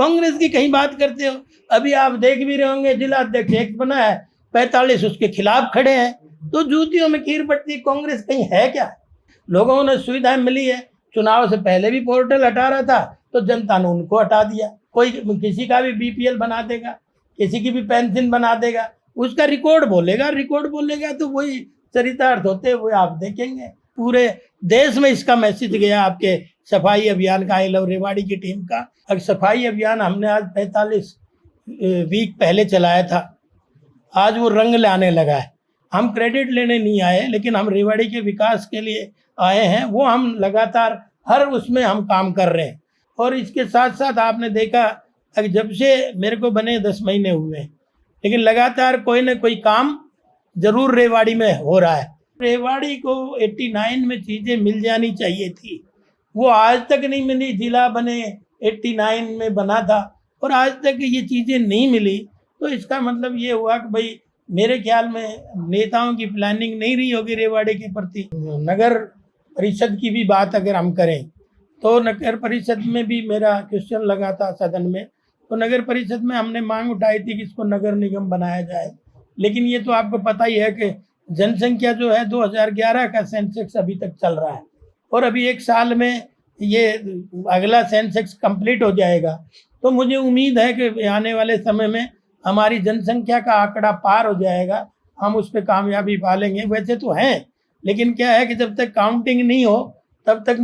कांग्रेस की कहीं बात करते हो। अभी आप देख भी रहे होंगे जिला अध्यक्ष एक बना है, 45 उसके खिलाफ खड़े हैं। तो जूतियों में कीर पड़ती, कांग्रेस कहीं है क्या? लोगों ने सुविधाएं मिली है, चुनाव से पहले भी पोर्टल हटा रहा था तो जनता ने उनको हटा दिया। कोई किसी का भी बीपीएल बना देगा, किसी की भी पेंशन बना देगा, उसका रिकॉर्ड बोलेगा तो वही चरितार्थ होते हुए आप देखेंगे। पूरे देश में इसका मैसेज गया आपके सफाई अभियान का, आई लव रेवाड़ी की टीम का। अब सफाई अभियान हमने आज 45 वीक पहले चलाया था, आज वो रंग लाने लगा है। हम क्रेडिट लेने नहीं आए, लेकिन हम रेवाड़ी के विकास के लिए आए हैं। वो हम लगातार हर उसमें हम काम कर रहे हैं। और इसके साथ साथ आपने देखा कि जब से मेरे को बने 10 महीने हुए हैं, लेकिन लगातार कोई ना कोई काम जरूर रेवाड़ी में हो रहा है। रेवाड़ी को 89 में चीज़ें मिल जानी चाहिए थी, वो आज तक नहीं मिली। जिला बने 89 में बना था और आज तक ये चीज़ें नहीं मिली। तो इसका मतलब ये हुआ कि भाई मेरे ख्याल में नेताओं की प्लानिंग नहीं रही होगी रेवाड़ी के प्रति। नगर परिषद की भी बात अगर हम करें तो नगर परिषद में भी मेरा क्वेश्चन लगा था सदन में। तो नगर परिषद में हमने मांग उठाई थी कि इसको नगर निगम बनाया जाए, लेकिन ये तो आपको पता ही है कि जनसंख्या जो है 2011 का सेंसेक्स अभी तक चल रहा है और अभी 1 साल में ये अगला सेंसेक्स कंप्लीट हो जाएगा। तो मुझे उम्मीद है कि आने वाले समय में हमारी जनसंख्या का आंकड़ा पार हो जाएगा, हम उस पर कामयाबी पालेंगे। वैसे तो हैं, लेकिन क्या है कि जब तक काउंटिंग नहीं हो तब तक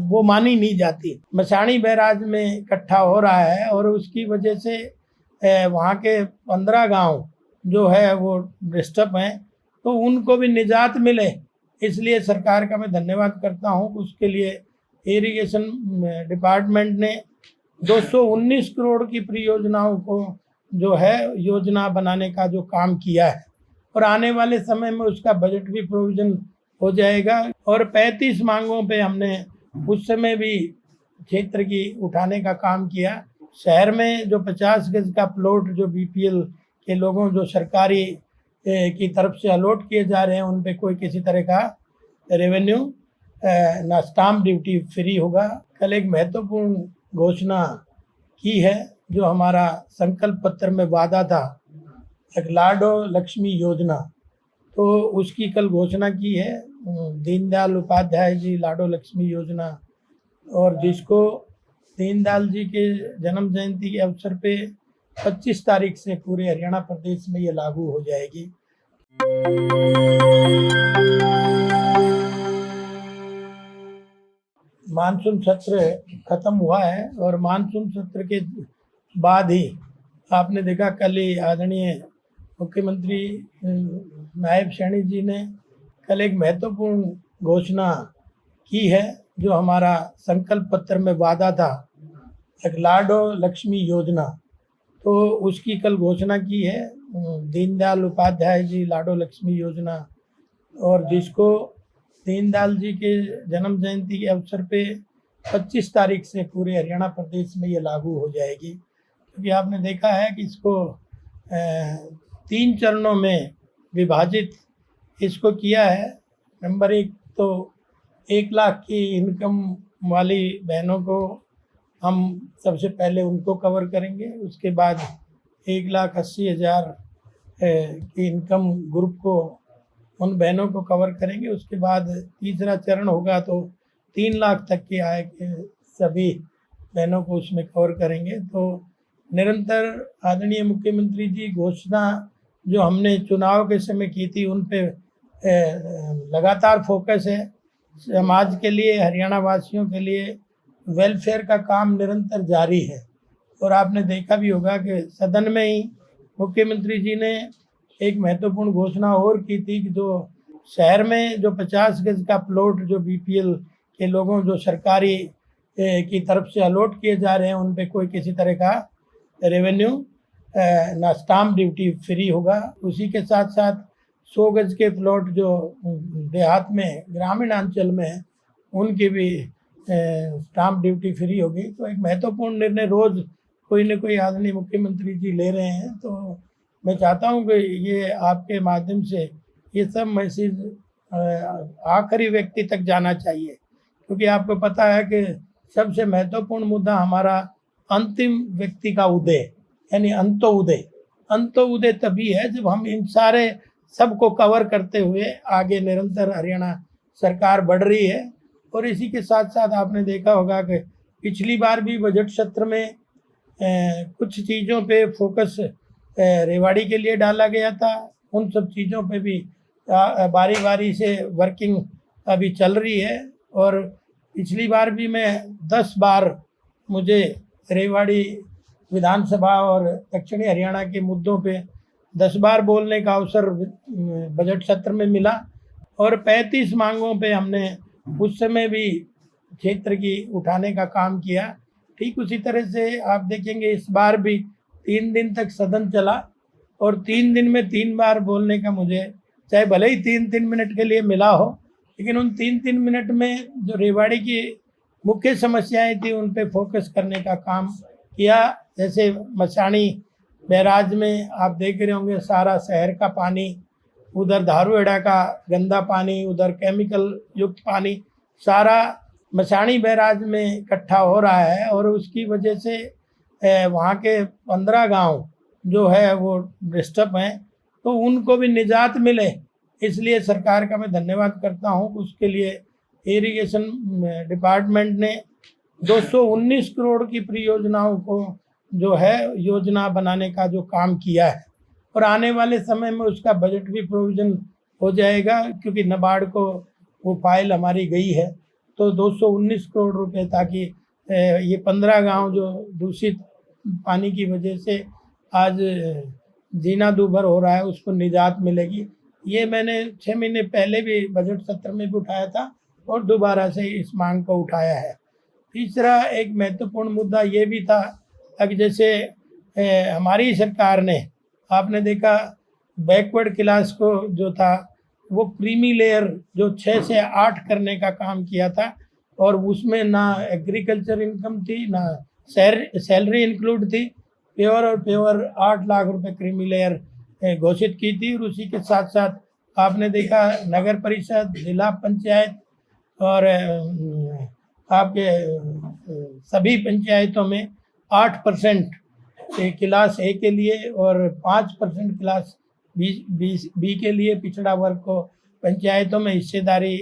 वो मानी नहीं जाती। मसाणी बैराज में इकट्ठा हो रहा है और उसकी वजह से वहाँ के 15 गांव जो है वो डिस्टर्ब हैं, तो उनको भी निजात मिले, इसलिए सरकार का मैं धन्यवाद करता हूँ। उसके लिए इरिगेशन डिपार्टमेंट ने 219 करोड़ की परियोजनाओं को जो है योजना बनाने का जो काम किया है और आने वाले समय में उसका बजट भी प्रोविजन हो जाएगा। और 35 मांगों पे हमने उस समय भी क्षेत्र की उठाने का काम किया। शहर में जो 50 गज का प्लॉट जो बीपीएल के लोगों जो सरकारी की तरफ से अलॉट किए जा रहे हैं, उन पे कोई किसी तरह का रेवेन्यू ना स्टाम्प ड्यूटी फ्री होगा। कल एक महत्वपूर्ण घोषणा की है जो हमारा संकल्प पत्र में वादा था, एक लाडो लक्ष्मी योजना, तो उसकी कल घोषणा की है। दीनदयाल उपाध्याय जी लाडो लक्ष्मी योजना, और जिसको दीनदयाल जी के जन्म जयंती के अवसर पे 25 तारीख से पूरे हरियाणा प्रदेश में ये लागू हो जाएगी। मानसून सत्र खत्म हुआ है और मानसून सत्र के बाद ही आपने देखा कल ही आदरणीय मुख्यमंत्री नायब सैनी जी ने कल एक महत्वपूर्ण घोषणा की है जो हमारा संकल्प पत्र में वादा था, एक लाडो लक्ष्मी योजना, तो उसकी कल घोषणा की है। दीनदयाल उपाध्याय जी लाडो लक्ष्मी योजना, और जिसको दीनदयाल जी के जन्म जयंती के अवसर पे 25 तारीख से पूरे हरियाणा प्रदेश में ये लागू हो जाएगी। क्योंकि आपने देखा है कि इसको 3 चरणों में विभाजित इसको किया है। नंबर 1 तो 1 लाख की इनकम वाली बहनों को हम सबसे पहले उनको कवर करेंगे, उसके बाद 1,80,000 की इनकम ग्रुप को उन बहनों को कवर करेंगे। उसके बाद तीसरा चरण होगा तो 3 लाख तक की आय के सभी बहनों को उसमें कवर करेंगे। तो निरंतर आदरणीय मुख्यमंत्री जी घोषणा जो हमने चुनाव के समय की थी उन पे लगातार फोकस है। समाज के लिए, हरियाणा वासियों के लिए वेलफेयर का काम निरंतर जारी है। और आपने देखा भी होगा कि सदन में ही मुख्यमंत्री जी ने एक महत्वपूर्ण घोषणा और की थी कि जो शहर में जो 50 गज का प्लॉट जो बीपीएल के लोगों जो सरकारी की तरफ से अलॉट किए जा रहे हैं, उन पे कोई किसी तरह का रेवेन्यू ना स्टाम्प ड्यूटी फ्री होगा। उसी के साथ साथ 100 गज के प्लॉट जो देहात में ग्रामीण अंचल में है उनकी भी स्टाम्प ड्यूटी फ्री होगी। तो एक महत्वपूर्ण निर्णय रोज कोई न कोई आदरणीय मुख्यमंत्री जी ले रहे हैं। तो मैं चाहता हूं कि ये आपके माध्यम से ये सब मैसेज आखिरी व्यक्ति तक जाना चाहिए, क्योंकि आपको पता है कि सबसे महत्वपूर्ण मुद्दा हमारा अंतिम व्यक्ति का उदय, यानी अंत्योदय। अंत्योदय तभी है जब हम इन सारे सबको कवर करते हुए आगे निरंतर हरियाणा सरकार बढ़ रही है। और इसी के साथ साथ आपने देखा होगा कि पिछली बार भी बजट सत्र में कुछ चीज़ों पे फोकस रेवाड़ी के लिए डाला गया था। उन सब चीज़ों पे भी बारी बारी से वर्किंग अभी चल रही है। और पिछली बार भी मैं 10 बार मुझे रेवाड़ी विधानसभा और दक्षिणी हरियाणा के मुद्दों पे 10 बार बोलने का अवसर बजट सत्र में मिला। और 35 मांगों पे हमने उस समय भी क्षेत्र की उठाने का काम किया। ठीक उसी तरह से आप देखेंगे इस बार भी 3 दिन तक सदन चला और 3 दिन में 3 बार बोलने का मुझे, चाहे भले ही 3-3 मिनट के लिए मिला हो, लेकिन उन 3-3 मिनट में जो रेवाड़ी की मुख्य समस्याएं थी उन पे फोकस करने का काम किया। जैसे मसाणी बैराज में आप देख रहे होंगे सारा शहर का पानी, उधर धारूहेड़ा का गंदा पानी, उधर केमिकल युक्त पानी सारा मसाणी बैराज में इकट्ठा हो रहा है। और उसकी वजह से वहाँ के 15 गांव जो है वो डिस्टर्ब हैं, तो उनको भी निजात मिले, इसलिए सरकार का मैं धन्यवाद करता हूँ। उसके लिए इरिगेशन डिपार्टमेंट ने 219 करोड़ की परियोजनाओं को जो है योजना बनाने का जो काम किया है। और आने वाले समय में उसका बजट भी प्रोविज़न हो जाएगा, क्योंकि नाबार्ड को वो फाइल हमारी गई है। तो 219 करोड़ रुपए, ताकि ये 15 गांव जो दूषित पानी की वजह से आज जीना दूभर हो रहा है उसको निजात मिलेगी। ये मैंने 6 महीने पहले भी बजट सत्र में भी उठाया था और दोबारा से इस मांग को उठाया है। तीसरा एक महत्वपूर्ण मुद्दा ये भी था कि जैसे हमारी सरकार ने, आपने देखा बैकवर्ड क्लास को जो था वो क्रीमी लेयर जो 6 से 8 करने का काम किया था। और उसमें ना एग्रीकल्चर इनकम थी ना सैलरी इंक्लूड थी। प्योर और प्योर 8 लाख रुपए क्रीमी लेयर घोषित की थी। और उसी के साथ साथ आपने देखा नगर परिषद, जिला पंचायत और आपके सभी पंचायतों में 8% क्लास ए के लिए और 5% क्लास बी के लिए पिछड़ा वर्ग को पंचायतों में हिस्सेदारी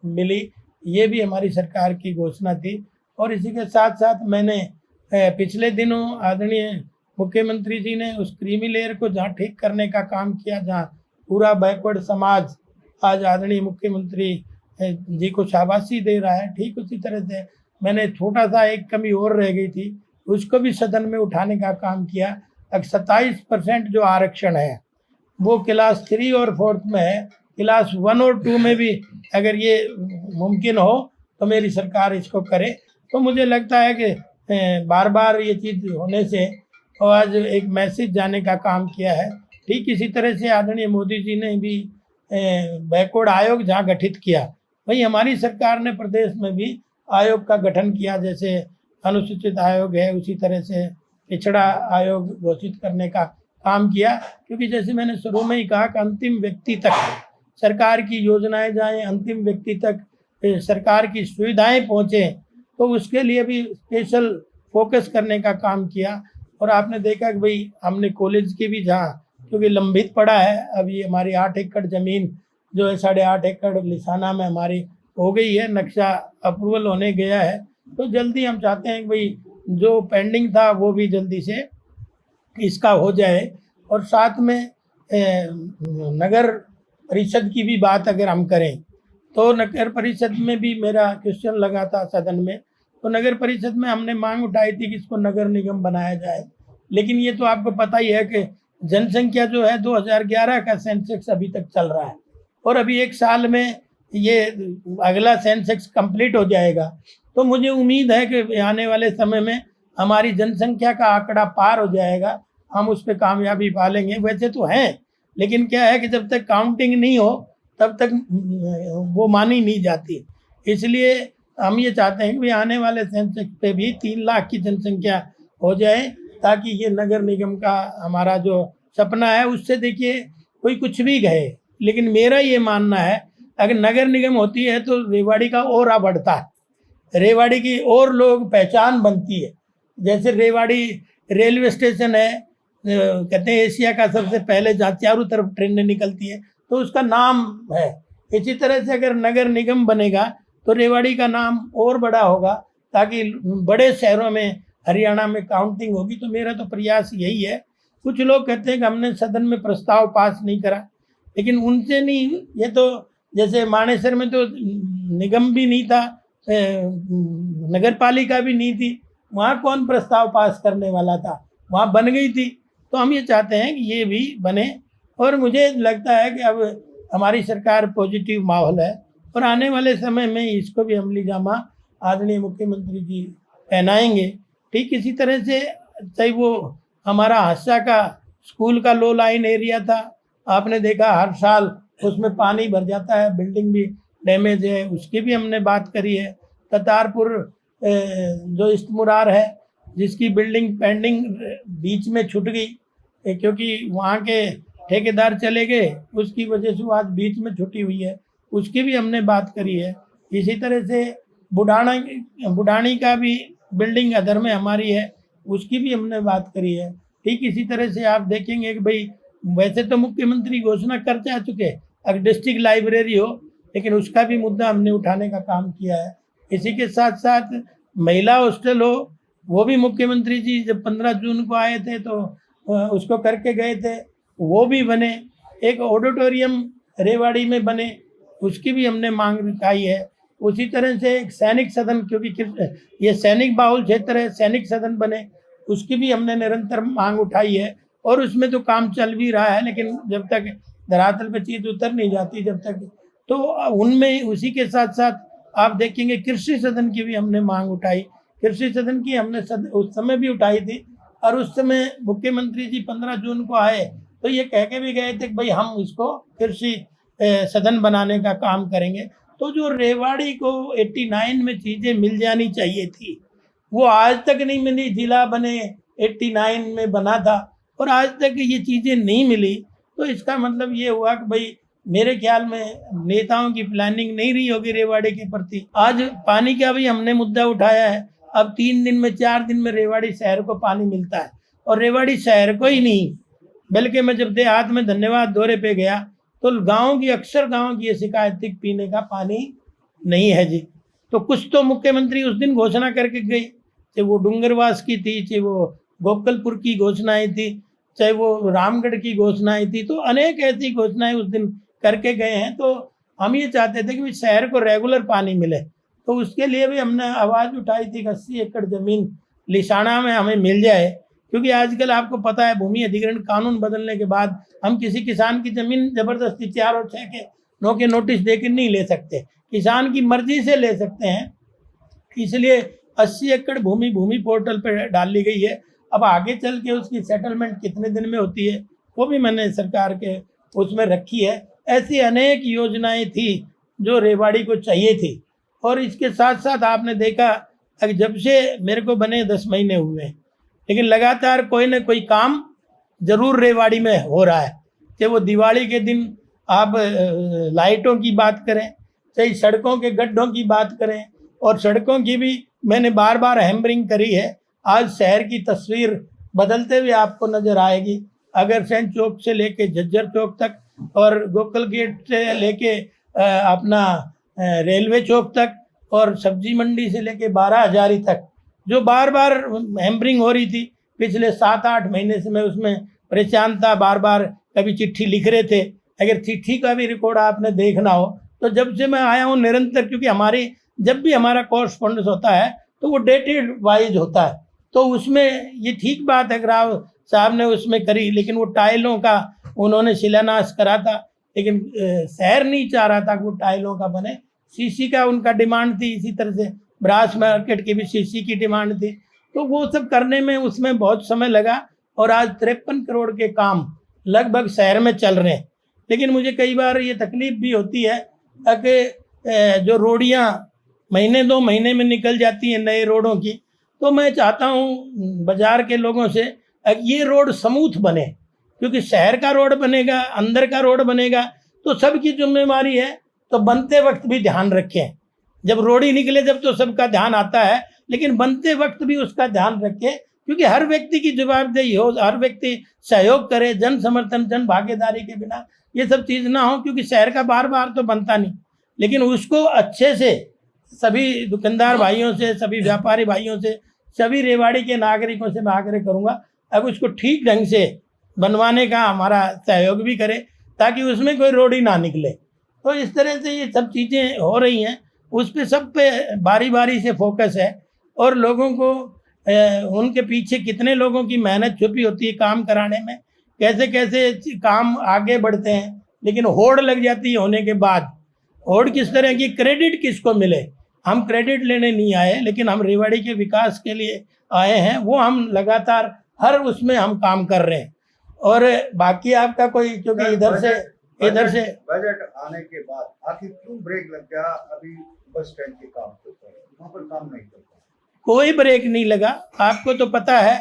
मिली। ये भी हमारी सरकार की घोषणा थी। और इसी के साथ साथ मैंने पिछले दिनों आदरणीय मुख्यमंत्री जी ने उस क्रीमी लेयर को जहाँ ठीक करने का काम किया, जहाँ पूरा बैकवर्ड समाज आज आदरणीय मुख्यमंत्री जी को शाबाशी दे रहा है, ठीक उसी तरह से मैंने छोटा सा एक कमी और रह गई थी उसको भी सदन में उठाने का काम किया। अब 27% जो आरक्षण है वो क्लास 3 और 4 में है। क्लास 1 और 2 में भी अगर ये मुमकिन हो तो मेरी सरकार इसको करे। तो मुझे लगता है कि बार बार ये चीज़ होने से और आज एक मैसेज जाने का काम किया है। ठीक इसी तरह से आदरणीय मोदी जी ने भी बैकवर्ड आयोग जहाँ गठित किया, वहीं हमारी सरकार ने प्रदेश में भी आयोग का गठन किया। जैसे अनुसूचित आयोग है, उसी तरह से पिछड़ा आयोग घोषित करने का काम किया। क्योंकि जैसे मैंने शुरू में ही कहा कि अंतिम व्यक्ति तक सरकार की योजनाएं जाएं, अंतिम व्यक्ति तक सरकार की सुविधाएं पहुँचें, तो उसके लिए भी स्पेशल फोकस करने का काम किया। और आपने देखा कि भाई हमने कॉलेज की भी जहाँ, क्योंकि लंबित पड़ा है, अभी हमारी 8 एकड़ ज़मीन जो है 8.5 एकड़ लिसाना में हमारी हो गई है, नक्शा अप्रूवल होने गया है। तो जल्दी हम चाहते हैं कि भाई जो पेंडिंग था वो भी जल्दी से इसका हो जाए। और साथ में नगर परिषद की भी बात अगर हम करें तो नगर परिषद में भी मेरा क्वेश्चन लगा था सदन में। तो नगर परिषद में हमने मांग उठाई थी कि इसको नगर निगम बनाया जाए। लेकिन ये तो आपको पता ही है कि जनसंख्या जो है 2011 का सेंसेक्स अभी तक चल रहा है और अभी 1 साल में ये अगला सेंसेक्स कंप्लीट हो जाएगा। तो मुझे उम्मीद है कि आने वाले समय में हमारी जनसंख्या का आंकड़ा पार हो जाएगा, हम उस पर कामयाबी पालेंगे। वैसे तो हैं, लेकिन क्या है कि जब तक काउंटिंग नहीं हो तब तक वो मानी नहीं जाती। इसलिए हम ये चाहते हैं कि आने वाले सेंसेक्स पे भी 3 लाख की जनसंख्या हो जाए, ताकि ये नगर निगम का हमारा जो सपना है उससे देखिए कोई कुछ भी कहे, लेकिन मेरा ये मानना है अगर नगर निगम होती है तो रेवाड़ी का ऑरा बढ़ता है, रेवाड़ी की और लोग पहचान बनती है। जैसे रेवाड़ी रेलवे स्टेशन है, कहते हैं एशिया का सबसे पहले जहाँ चारों तरफ ट्रेनें निकलती है, तो उसका नाम है। इसी तरह से अगर नगर निगम बनेगा तो रेवाड़ी का नाम और बड़ा होगा, ताकि बड़े शहरों में हरियाणा में काउंटिंग होगी। तो मेरा तो प्रयास यही है। कुछ लोग कहते हैं कि हमने सदन में प्रस्ताव पास नहीं करा, लेकिन उनसे नहीं, ये तो जैसे मानेसर में तो निगम भी नहीं था, नगर पालिका भी नहीं थी, वहाँ कौन प्रस्ताव पास करने वाला था, वहाँ बन गई थी। तो हम ये चाहते हैं कि ये भी बने, और मुझे लगता है कि अब हमारी सरकार पॉजिटिव माहौल है, और आने वाले समय में इसको भी अमली जामा आदरणीय मुख्यमंत्री जी पहनाएंगे। ठीक इसी तरह से चाहे वो हमारा हादसा का स्कूल का लो लाइन एरिया था, आपने देखा हर साल उसमें पानी भर जाता है, बिल्डिंग भी डैमेज है, उसकी भी हमने बात करी है। करतारपुर जो इस्तमुरार है, जिसकी बिल्डिंग पेंडिंग बीच में छूट गई क्योंकि वहाँ के ठेकेदार चले गए, उसकी वजह से वो आज बीच में छुटी हुई है, उसकी भी हमने बात करी है। इसी तरह से बुढ़ानी का भी बिल्डिंग अदर में हमारी है, उसकी भी हमने बात करी है। ठीक इसी तरह से आप देखेंगे कि भाई वैसे तो मुख्यमंत्री घोषणा कर जा चुके अगर डिस्ट्रिक्ट लाइब्रेरी हो, लेकिन उसका भी मुद्दा हमने उठाने का काम किया है। इसी के साथ साथ महिला हॉस्टल हो, वो भी मुख्यमंत्री जी जब 15 जून को आए थे तो उसको करके गए थे, वो भी बने। एक ऑडिटोरियम रेवाड़ी में बने, उसकी भी हमने मांग उठाई है। उसी तरह से एक सैनिक सदन, क्योंकि ये सैनिक बाहुल क्षेत्र है, सैनिक सदन बने, उसकी भी हमने निरंतर मांग उठाई है। और उसमें तो काम चल भी रहा है, लेकिन जब तक धरातल पे चीज़ उतर नहीं जाती जब तक, तो उनमें उसी के साथ साथ आप देखेंगे कृषि सदन की भी हमने मांग उठाई। कृषि सदन की हमने उस समय भी उठाई थी, और उस समय मुख्यमंत्री जी 15 जून को आए तो ये कह के भी गए थे कि भाई हम इसको कृषि सदन बनाने का काम करेंगे। तो जो रेवाड़ी को 89 में चीज़ें मिल जानी चाहिए थी, वो आज तक नहीं मिली। जिला बने 89 में बना था और आज तक ये चीज़ें नहीं मिली, तो इसका मतलब ये हुआ कि भाई मेरे ख्याल में नेताओं की प्लानिंग नहीं रही होगी रेवाड़ी के प्रति। आज पानी का भी हमने मुद्दा उठाया है, अब 3 दिन में 4 दिन में रेवाड़ी शहर को पानी मिलता है, और रेवाड़ी शहर को ही नहीं, बल्कि मैं जब देहात में धन्यवाद दौरे पे गया तो गांव की अक्सर गांव की ये शिकायत थी पीने का पानी नहीं है जी। तो कुछ तो मुख्यमंत्री उस दिन घोषणा करके गई, चाहे वो डूंगरवास की थी, चाहे वो गोकलपुर की घोषणाएं थी, चाहे वो रामगढ़ की घोषणाएं थी, तो अनेक ऐसी घोषणाएं उस दिन करके गए हैं। तो हम ये चाहते थे कि शहर को रेगुलर पानी मिले, तो उसके लिए भी हमने आवाज़ उठाई थी कि 80 एकड़ ज़मीन लिसाना में हमें मिल जाए, क्योंकि आजकल आपको पता है भूमि अधिग्रहण कानून बदलने के बाद हम किसी किसान की ज़मीन ज़बरदस्ती 4 और 6 के 9 के नोटिस दे के नहीं ले सकते, किसान की मर्जी से ले सकते हैं। इसलिए 80 एकड़ भूमि पोर्टल पर डाल ली गई है। अब आगे चल के उसकी सेटलमेंट कितने दिन में होती है वो भी मैंने सरकार के उसमें रखी है। ऐसी अनेक योजनाएं थी जो रेवाड़ी को चाहिए थी। और इसके साथ साथ आपने देखा कि जब से मेरे को बने 10 महीने हुए, लेकिन लगातार कोई ना कोई काम जरूर रेवाड़ी में हो रहा है। चाहे वो दिवाली के दिन आप लाइटों की बात करें, चाहे सड़कों के गड्ढों की बात करें, और सड़कों की भी मैंने बार बार हैमरिंग करी है। आज शहर की तस्वीर बदलते हुए आपको नज़र आएगी। अगर सैन चौक से लेके झज्जर चौक तक, और गोकुल गेट से लेके अपना रेलवे चौक तक, और सब्जी मंडी से लेके 12 हजारी तक, जो बार बार हैमरिंग हो रही थी पिछले 7-8 महीने से, मैं उसमें परेशान था। बार बार कभी चिट्ठी लिख रहे थे, अगर चिट्ठी का भी रिकॉर्ड आपने देखना हो तो जब से मैं आया हूँ निरंतर, क्योंकि हमारी जब भी हमारा कॉरस्पॉन्डेंस होता है तो वो डेटेड वाइज होता है, तो उसमें ये ठीक बात है राव साहब ने उसमें करी, लेकिन वो टाइलों का उन्होंने शिलान्यास करा था, लेकिन शहर नहीं चाह रहा था कि वो टाइलों का बने, सीसी का उनका डिमांड थी। इसी तरह से ब्रास मार्केट की भी सीसी की डिमांड थी, तो वो सब करने में उसमें बहुत समय लगा, और आज 53 करोड़ के काम लगभग शहर में चल रहे हैं। लेकिन मुझे कई बार ये तकलीफ भी होती है कि जो रोडियाँ महीने 2 महीने में निकल जाती हैं नए रोडों की, तो मैं चाहता हूँ बाज़ार के लोगों से ये रोड स्मूथ बने, क्योंकि शहर का रोड बनेगा, अंदर का रोड बनेगा, तो सबकी जिम्मेवारी है। तो बनते वक्त भी ध्यान रखें, जब रोड ही निकले जब तो सबका ध्यान आता है, लेकिन बनते वक्त भी उसका ध्यान रखें, क्योंकि हर व्यक्ति की जवाबदेही हो, हर व्यक्ति सहयोग करे, जन समर्थन जन भागीदारी के बिना ये सब चीज़ ना हो, क्योंकि शहर का बार बार तो बनता नहीं, लेकिन उसको अच्छे से सभी दुकानदार भाइयों से, सभी व्यापारी भाइयों से, सभी रेवाड़ी के नागरिकों से मैं आग्रह करूँगा अब उसको ठीक ढंग से बनवाने का हमारा सहयोग भी करें, ताकि उसमें कोई रोड़ी ना निकले। तो इस तरह से ये सब चीज़ें हो रही हैं, उस पे सब पे बारी बारी से फोकस है, और लोगों को उनके पीछे कितने लोगों की मेहनत छुपी होती है काम कराने में, कैसे कैसे काम आगे बढ़ते हैं, लेकिन होड़ लग जाती है होने के बाद। होड़ किस तरह की, क्रेडिट किसको मिले, हम क्रेडिट लेने नहीं आए, लेकिन हम रेवाड़ी के विकास के लिए आए हैं, वो हम लगातार हर उसमें हम काम कर रहे हैं। और बाकी आपका कोई, क्योंकि इधर से बजट आने के बाद आखिर क्यों ब्रेक लग गया अभी बस स्टैंड के काम के ऊपर, वहाँ पर काम नहीं करता? कोई ब्रेक नहीं लगा, आपको तो पता है।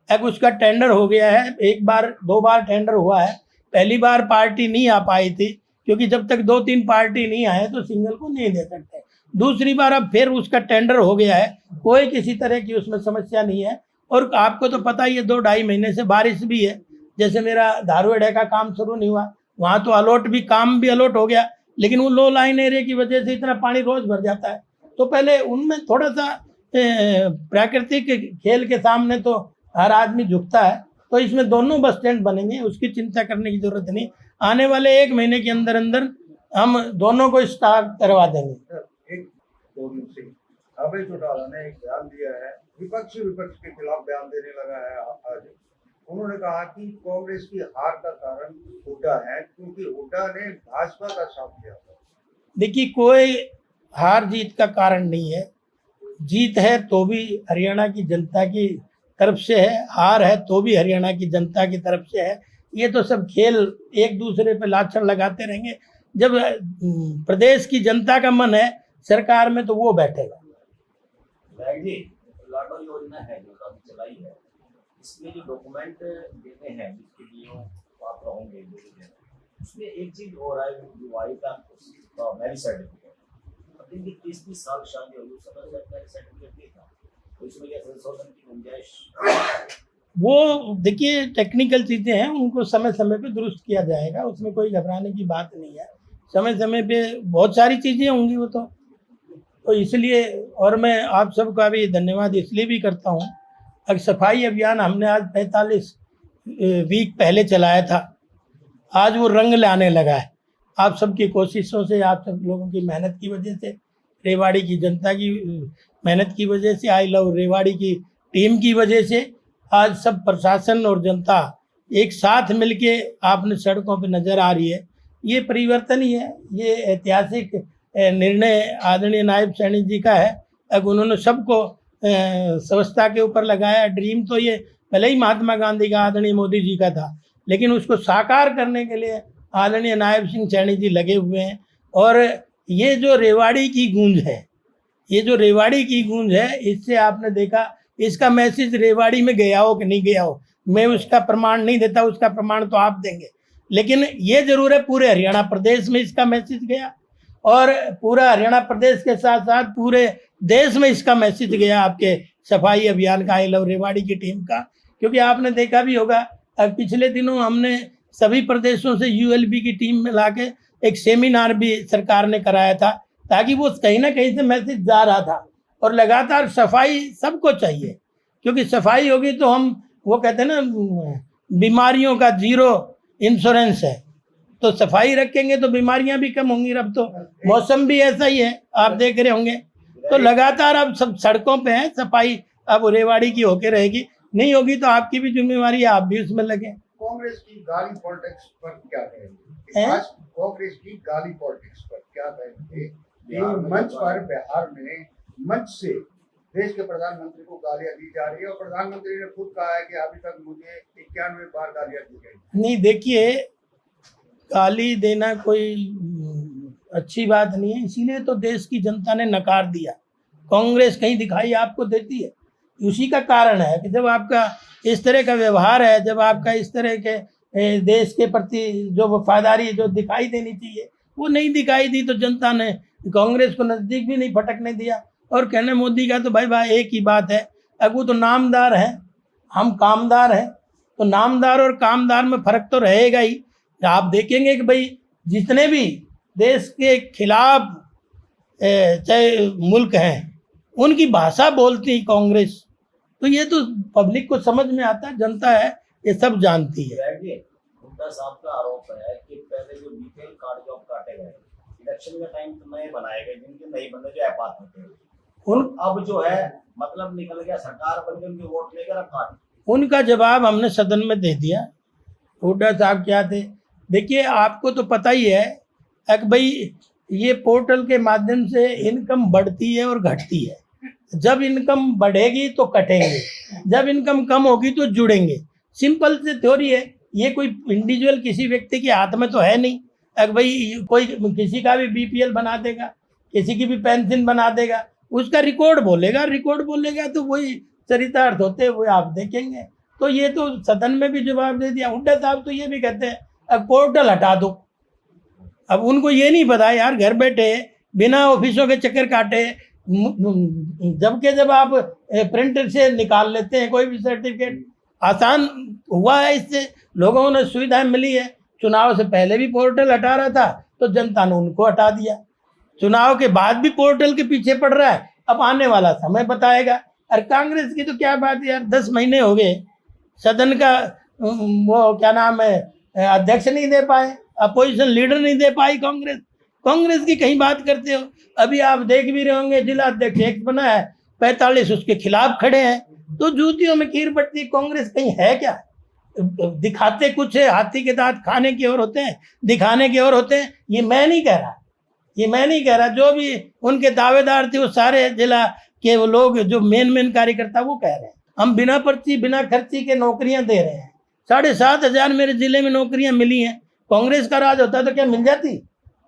अब उसका टेंडर हो गया है, एक बार 2 बार टेंडर हुआ है। पहली बार पार्टी नहीं आ पाई थी, क्योंकि जब तक 2-3 पार्टी नहीं आए तो सिंगल को नहीं दे सकते। दूसरी बार अब फिर उसका टेंडर हो गया है, कोई किसी तरह की उसमें समस्या नहीं है। और आपको तो पता ही है 2-2.5 महीने से बारिश भी है। जैसे मेरा धारुएडे का काम शुरू नहीं हुआ, वहाँ तो अलॉट भी, काम भी अलॉट हो गया, लेकिन वो लो लाइन एरिया की वजह से इतना पानी रोज भर जाता है। तो पहले उनमें थोड़ा सा प्राकृतिक खेल के सामने तो हर आदमी झुकता है। तो इसमें दोनों बस स्टैंड बनेंगे, उसकी चिंता करने की जरूरत नहीं। आने वाले 1 महीने के अंदर अंदर हम दोनों को स्टार्ट करवा देंगे। एक दो दिन से अभय चौटाला ने एक बयान दिया है, विपक्ष के खिलाफ बयान देने लगा है आज। उन्होंने कहा कि कांग्रेस की हार का कारण हुड्डा है, क्योंकि हुड्डा ने भाजपा का साथ दिया था। देखिए, कोई हार जीत का कारण नहीं है। जीत है तो भी हरियाणा की जनता की तरफ से है, हार है तो भी हरियाणा की जनता की तरफ से है। ये तो सब खेल एक दूसरे पे लाछन लगाते रहेंगे। जब प्रदेश की जनता का मन है सरकार में, तो वो बैठेगा। जी, लाडो योजना है जो अभी चलाई है, इसमें जो डॉक्यूमेंट देने हैं जिसके लिए आप रहोगे, उसमें एक चीज हो रहा है, जो आई का मैरिज सर्टिफिकेट, अब इनकी 30-30 साल शादी होगी, उस समय मैरिज सर्टिफिकेट नहीं था, तो इसमें क्या संशोधन की गुंजाइश? वो देखिए, टेक्निकल चीज़ें हैं, उनको समय समय पे दुरुस्त किया जाएगा, उसमें कोई घबराने की बात नहीं है। समय समय पे बहुत सारी चीज़ें होंगी वो तो इसलिए। और मैं आप सबका भी धन्यवाद इसलिए भी करता हूँ, अब सफाई अभियान हमने आज 45 वीक पहले चलाया था, आज वो रंग लाने लगा है। आप सबकी कोशिशों से, आप सब लोगों की मेहनत की वजह से, रेवाड़ी की जनता की मेहनत की वजह से, आई लव रेवाड़ी की टीम की वजह से आज सब प्रशासन और जनता एक साथ मिलके आपने सड़कों पे नज़र आ रही है। ये परिवर्तन ही है, ये ऐतिहासिक निर्णय आदरणीय नायब सैनी जी का है। अब उन्होंने सबको स्वच्छता के ऊपर लगाया। ड्रीम तो ये भले ही महात्मा गांधी का, आदरणीय मोदी जी का था, लेकिन उसको साकार करने के लिए आदरणीय नायब सिंह सैनी जी लगे हुए हैं। और ये जो रेवाड़ी की गूंज है, ये जो रेवाड़ी की गूंज है, इससे आपने देखा इसका मैसेज रेवाड़ी में गया हो कि नहीं गया हो, मैं उसका प्रमाण नहीं देता, उसका प्रमाण तो आप देंगे, लेकिन ये जरूर है पूरे हरियाणा प्रदेश में इसका मैसेज गया, और पूरा हरियाणा प्रदेश के साथ साथ पूरे देश में इसका मैसेज गया आपके सफाई अभियान का, आई लव रेवाड़ी की टीम का। क्योंकि आपने देखा भी होगा, पिछले दिनों हमने सभी प्रदेशों से यूएलबी की टीम मिला के एक सेमिनार भी सरकार ने कराया था, ताकि वो कहीं ना कहीं से मैसेज जा रहा था। और लगातार सफाई सबको चाहिए, क्योंकि सफाई होगी तो हम, वो कहते हैं ना, बीमारियों का 0 इंश्योरेंस है, तो सफाई रखेंगे तो बीमारियां भी कम होंगी। अब तो मौसम भी ऐसा ही है, आप देख रहे होंगे। तो लगातार अब सब सड़कों पे है, सफाई अब रेवाड़ी की होके रहेगी, नहीं होगी तो आपकी भी जिम्मेवारी है, आप भी उसमें लगे। कांग्रेस की गाली पॉलिटिक्स पर क्या कहेंगे? आज कांग्रेस की गाली पॉलिटिक्स पर क्या कहेंगे? मंच पर बिहार में मंच से देश के प्रधानमंत्री को गालियां दी जा रही है, और प्रधानमंत्री ने खुद कहा है कि अभी तक मुझे 91 बार गालियां दी गई। नहीं, देखिए, गाली देना कोई अच्छी बात नहीं है, इसीलिए तो देश की जनता ने नकार दिया। कांग्रेस कहीं दिखाई आपको देती है? उसी का कारण है कि जब आपका इस तरह का व्यवहार है, जब आपका इस तरह के देश के प्रति जो वफादारी जो दिखाई देनी चाहिए वो नहीं दिखाई दी, तो जनता ने कांग्रेस को नज़दीक भी नहीं फटकने दिया। और कहने मोदी का तो भाई भाई एक ही बात है, अब वो तो नामदार है, हम कामदार हैं, तो नामदार और कामदार में फर्क तो रहेगा ही। आप देखेंगे कि भाई जितने भी देश के खिलाफ चाहे मुल्क हैं उनकी भाषा बोलती है कांग्रेस, तो ये तो पब्लिक को समझ में आता है, जनता है ये सब जानती है। हुड्डा साहब का आरोप है कि पहले जो बीपीएल कार्ड जो काटे गए इलेक्शन का टाइम तो नए बनाए गए, जिनके नहीं बने जो अपात्र थे उन अब जो है मतलब निकल गया, सरकार बन गई, उनके वोट लेकर काट। उनका जवाब हमने सदन में दे दिया। हुड्डा साहब क्या थे, देखिए आपको तो पता ही है कि भाई ये पोर्टल के माध्यम से इनकम बढ़ती है और घटती है। जब इनकम बढ़ेगी तो कटेंगे, जब इनकम कम होगी तो जुड़ेंगे। सिंपल से थ्योरी है, ये कोई इंडिविजुअल किसी व्यक्ति के हाथ में तो है नहीं। अगर भाई कोई किसी का भी बीपीएल बना देगा, किसी की भी पेंशन बना देगा, उसका रिकॉर्ड बोलेगा तो वही चरितार्थ होते हैं, वो आप देखेंगे। तो ये तो सदन में भी जवाब दे दिया। हुड्डा साहब तो ये भी कहते हैं अब पोर्टल हटा दो। अब उनको ये नहीं पता यार, घर बैठे बिना ऑफिसों के चक्कर काटे, जबकि जब आप प्रिंटर से निकाल लेते हैं कोई भी सर्टिफिकेट, आसान हुआ है, इससे लोगों ने सुविधाएं मिली है। चुनाव से पहले भी पोर्टल हटा रहा था तो जनता ने उनको हटा दिया, चुनाव के बाद भी पोर्टल के पीछे पड़ रहा है। अब आने वाला समय बताएगा। और कांग्रेस की तो क्या बात है यार, 10 महीने हो गए सदन का वो क्या नाम है अध्यक्ष नहीं दे पाए, अपोजिशन लीडर नहीं दे पाई कांग्रेस की कहीं बात करते हो। अभी आप देख भी रहे होंगे जिला अध्यक्ष एक बना है, 45 उसके खिलाफ खड़े हैं। तो जूतियों में कीर पड़ती कांग्रेस कहीं है क्या? दिखाते कुछ है, हाथी के दांत खाने की ओर होते हैं, दिखाने की ओर होते हैं। ये मैं नहीं कह रहा, जो भी उनके दावेदार थे वो सारे जिला के वो लोग जो मेन कार्यकर्ता वो कह रहे हैं हम बिना पर्ची बिना खर्ची के नौकरियां दे रहे हैं। 7,500 मेरे जिले में नौकरियां मिली हैं। कांग्रेस का राज होता तो क्या मिल जाती?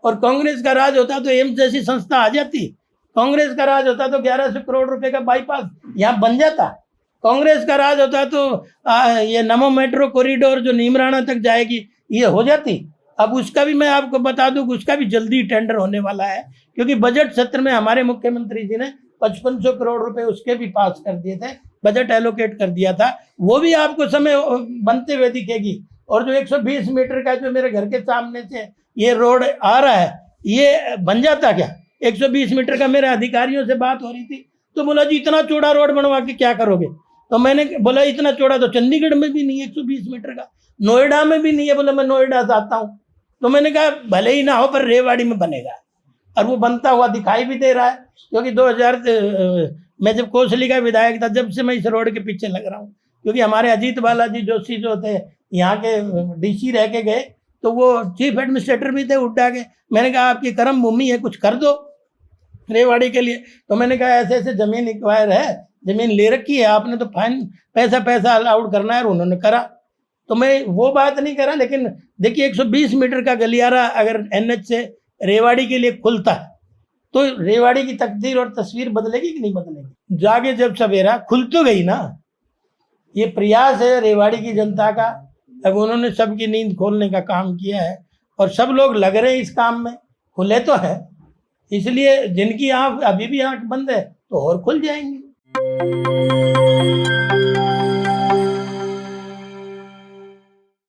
और कांग्रेस का राज होता तो एम्स जैसी संस्था आ जाती। कांग्रेस का राज होता तो 1100 करोड़ रुपए का बाईपास यहाँ बन जाता। कांग्रेस का राज होता तो ये नमो मेट्रो कॉरिडोर जो नीमराणा तक जाएगी ये हो जाती। अब उसका भी मैं आपको बता दूं, उसका भी जल्दी टेंडर होने वाला है, क्योंकि बजट सत्र में हमारे मुख्यमंत्री जी ने 5500 करोड़ रुपए उसके भी पास कर दिए थे, बजट एलोकेट कर दिया था। वो भी आपको समय बनते हुए दिखेगी। और जो 120 मीटर का जो मेरे घर के सामने से ये रोड आ रहा है, ये बन जाता क्या? 120 मीटर का मेरे अधिकारियों से बात हो रही थी, तो बोला जी इतना चौड़ा रोड बनवा के क्या करोगे? तो मैंने बोला इतना चौड़ा तो चंडीगढ़ में भी नहीं है 120 मीटर का, नोएडा में भी नहीं है। बोला मैं नोएडा से आता हूँ। तो मैंने कहा भले ही ना हो पर रेवाड़ी में बनेगा, और वो बनता हुआ दिखाई भी दे रहा है। क्योंकि 2000 मैं जब कोसली का विधायक था, जब से मैं इस रोड के पीछे लग रहा हूँ। क्योंकि हमारे अजीत बालाजी जोशी जो थे यहाँ के डीसी रह के गए, तो वो चीफ एडमिनिस्ट्रेटर भी थे हुड्डा के। मैंने कहा आपकी कर्म भूमि है, कुछ कर दो रेवाड़ी के लिए। तो मैंने कहा ऐसे ऐसे जमीन एक्वायर है, जमीन ले रखी है आपने, तो फाइन पैसा अलाउड करना है। और उन्होंने करा। तो मैं वो बात नहीं करा, लेकिन देखिए 120 मीटर का गलियारा अगर NH से रेवाड़ी के लिए खुलता है तो रेवाड़ी की तकदीर और तस्वीर बदलेगी कि नहीं बदलेगी? जागे जब सवेरा खुल तो गई ना। ये प्रयास है रेवाड़ी की जनता का। अब उन्होंने सबकी नींद खोलने का काम किया है और सब लोग लग रहे हैं इस काम में, खुले तो है। इसलिए जिनकी आँख अभी भी आँख बंद है तो और खुल जाएंगी।